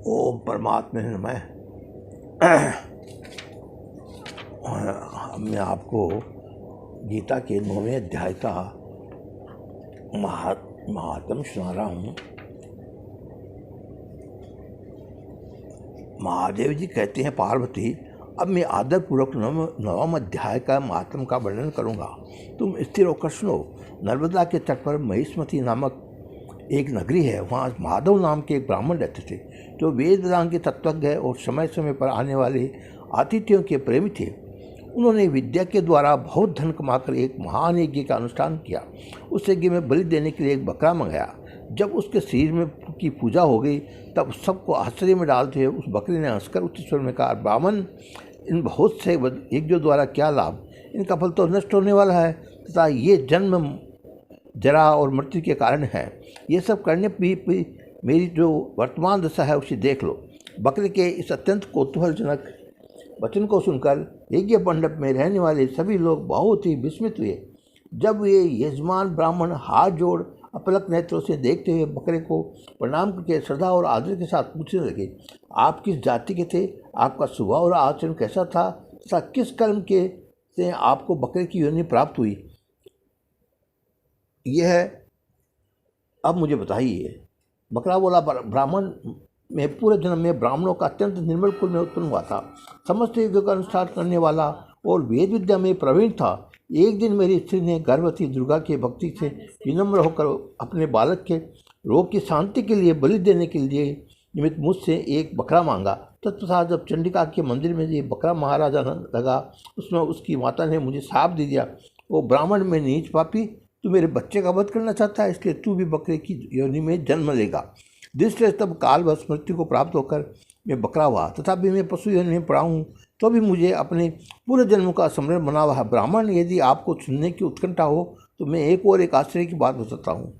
ओम परमात्मा नमः। मैं आपको गीता के 9वें अध्याय का महात्म सुना रहा हूँ। महादेव जी कहते हैं, पार्वती अब मैं आदरपूर्वक 9वां अध्याय का महात्म का वर्णन करूँगा। तुम स्थिर होकर सुनो। नर्मदा के तट पर महिष्मती नामक एक नगरी है। वहाँ माधव नाम के एक ब्राह्मण रहते थे जो वेद वेदांग के तत्वज्ञ और समय समय पर आने वाले आतिथ्यों के प्रेमी थे। उन्होंने विद्या के द्वारा बहुत धन कमाकर एक महान यज्ञ का अनुष्ठान किया। उस यज्ञ में बलि देने के लिए एक बकरा मंगाया। जब उसके शरीर में की पूजा हो गई तब सबको आश्चर्य में डालते हुए उस बकरी ने हंसकर उच्च स्वर में कहा, ब्राह्मण, इन बहुत से यज्ञों द्वारा क्या लाभ? इनका फल तो नष्ट होने वाला है तथा ये जन्म जरा और मृत्यु के कारण है। ये सब करने भी मेरी जो वर्तमान दशा है उसे देख लो। बकरे के इस अत्यंत कौतूहलजनक वचन को सुनकर यज्ञ मंडप में रहने वाले सभी लोग बहुत ही विस्मित हुए। जब ये यजमान ब्राह्मण हाथ जोड़ अपलक नेत्रों से देखते हुए बकरे को प्रणाम करके श्रद्धा और आदर के साथ पूछने लगे, आप किस जाति के थे? आपका स्वभाव और आचरण कैसा था तथा किस कर्म के से आपको बकरे की योनि प्राप्त हुई? यह अब मुझे बताइए। बकरा बोला, ब्राह्मण में पूरे जन्म में ब्राह्मणों का अत्यंत निर्मल कुल में उत्पन्न हुआ था। समस्त यज्ञों का अनुष्ठान करने वाला और वेद विद्या में प्रवीण था। एक दिन मेरी स्त्री ने गर्भवती दुर्गा की भक्ति से विनम्र होकर अपने बालक के रोग की शांति के लिए बलि देने के लिए निमित्त मुझसे एक बकरा मांगा। तत्पश्चात जब चंडिका के मंदिर में ये बकरा महाराजा लगा, उसमें उसकी माता ने मुझे शाप दे दिया, वो ब्राह्मण में नीच पापी, तू मेरे बच्चे का वध करना चाहता है, इसलिए तू भी बकरे की योनि में जन्म लेगा। जिससे तब कालवश मृत्यु को प्राप्त होकर मैं बकरा हुआ, तथापि मैं पशु योनि में पड़ा हूँ तो भी मुझे अपने पूरे जन्म का स्मरण बना हुआ है। ब्राह्मण, यदि आपको सुनने की उत्कंठा हो तो मैं एक आश्चर्य की बात बताता हूँ।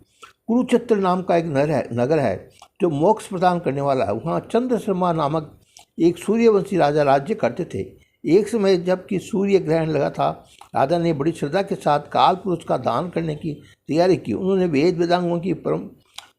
कुरुक्षेत्र नाम का एक नगर है जो मोक्ष प्रदान करने वाला है। वहाँ चंद्रशर्मा नामक एक सूर्यवंशी राजा राज्य करते थे। एक समय जबकि सूर्य ग्रहण लगा था, राजा ने बड़ी श्रद्धा के साथ काल पुरुष का दान करने की तैयारी की। उन्होंने वेद वेदांगों की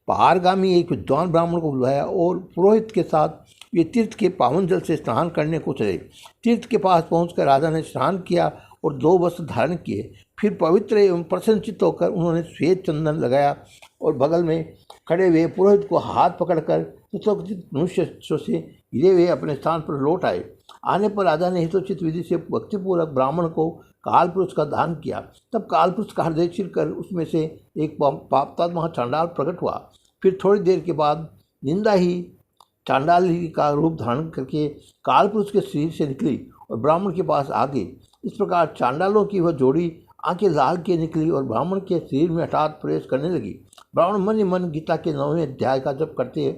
पारगामी एक विद्वान ब्राह्मण को बुलाया और पुरोहित के साथ वे तीर्थ के पावन जल से स्नान करने को चले। तीर्थ के पास पहुंचकर राजा ने स्नान किया और 2 वस्त्र धारण किए। फिर पवित्र एवं प्रसन्नचित्त होकर उन्होंने श्वेत चंदन लगाया और बगल में खड़े हुए पुरोहित को हाथ पकड़कर मनुष्य से गिरे हुए अपने स्थान पर लौट आए। आने पर राजा ने हितोचित विधि से भक्तिपूर्वक ब्राह्मण को कालपुरुष का दान किया। तब कालपुरुष का हृदय छिलकर उसमें से एक पापात्मा चांडाल प्रकट हुआ। फिर थोड़ी देर के बाद निंदा ही चांडाली का रूप धारण करके कालपुरुष के शरीर से निकली और ब्राह्मण के पास आ गई। इस प्रकार चांडालों की वह जोड़ी आंखें लाल के निकली और ब्राह्मण के शरीर में हठात प्रवेश करने लगी। ब्राह्मण मन ही मन गीता के 9वें अध्याय का जप करते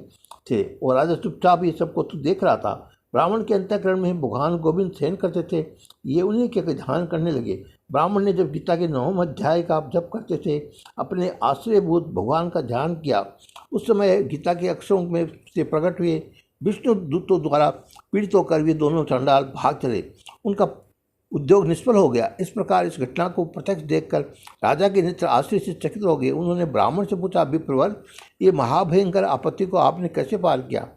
थे और राजा चुपचाप ये सबको तो देख रहा था। ब्राह्मण के अंतःकरण में भगवान गोविंद शयन करते थे, ये उन्हीं के ध्यान करने लगे। ब्राह्मण ने जब गीता के 9वें अध्याय का जप करते थे अपने आश्रयभूत भगवान का ध्यान किया, उस समय गीता के अक्षरों में से प्रकट हुए विष्णु दूतों द्वारा पीड़ित होकर वे दोनों चंडाल भाग चले। उनका उद्योग निष्फल हो गया। इस प्रकार इस घटना को प्रत्यक्ष देखकर राजा के नेत्र आश्चर्य से चकित हो गए। उन्होंने ब्राह्मण से पूछा, विप्रवर, ये महाभयंकर आपत्ति को आपने कैसे पार किया?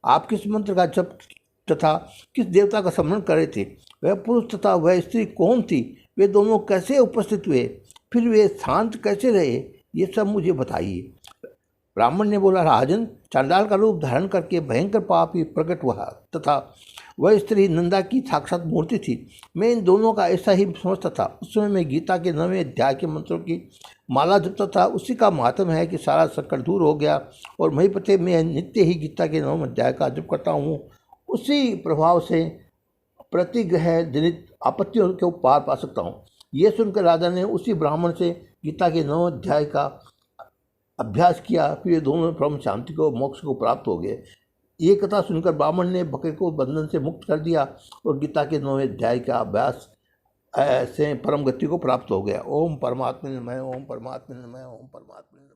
आप किस मंत्र का जप तथा किस देवता का स्मरण कर रहे थे? वह पुरुष तथा वह स्त्री कौन थी? वे दोनों कैसे उपस्थित हुए? फिर वे शांत कैसे रहे? ये सब मुझे बताइए। ब्राह्मण ने बोला, राजन, चांडाल का रूप धारण करके भयंकर पाप ही प्रकट हुआ तथा वह स्त्री नंदा की साक्षात मूर्ति थी। मैं इन दोनों का ऐसा ही समझता था। उस समय मैं गीता के 9वें अध्याय के मंत्रों की माला जपता था। उसी का महत्व है कि सारा संकट दूर हो गया और महीपते मैं नित्य ही गीता के 9वें अध्याय का जप करता हूँ। उसी प्रभाव से प्रतिग्रह जनित आपत्तियों को पार पा सकता हूँ। ये सुनकर राजा ने उसी ब्राह्मण से गीता के 9वें अध्याय का अभ्यास किया। फिर दोनों परम शांति को मोक्ष को प्राप्त हो गए। ये कथा सुनकर ब्राह्मण ने बकरे को बंधन से मुक्त कर दिया और गीता के 9वें अध्याय का अभ्यास से परम गति को प्राप्त हो गया। ओम परमात्मा नमः, ओम परमात्मा नमः, ओम परमात्मा नमः।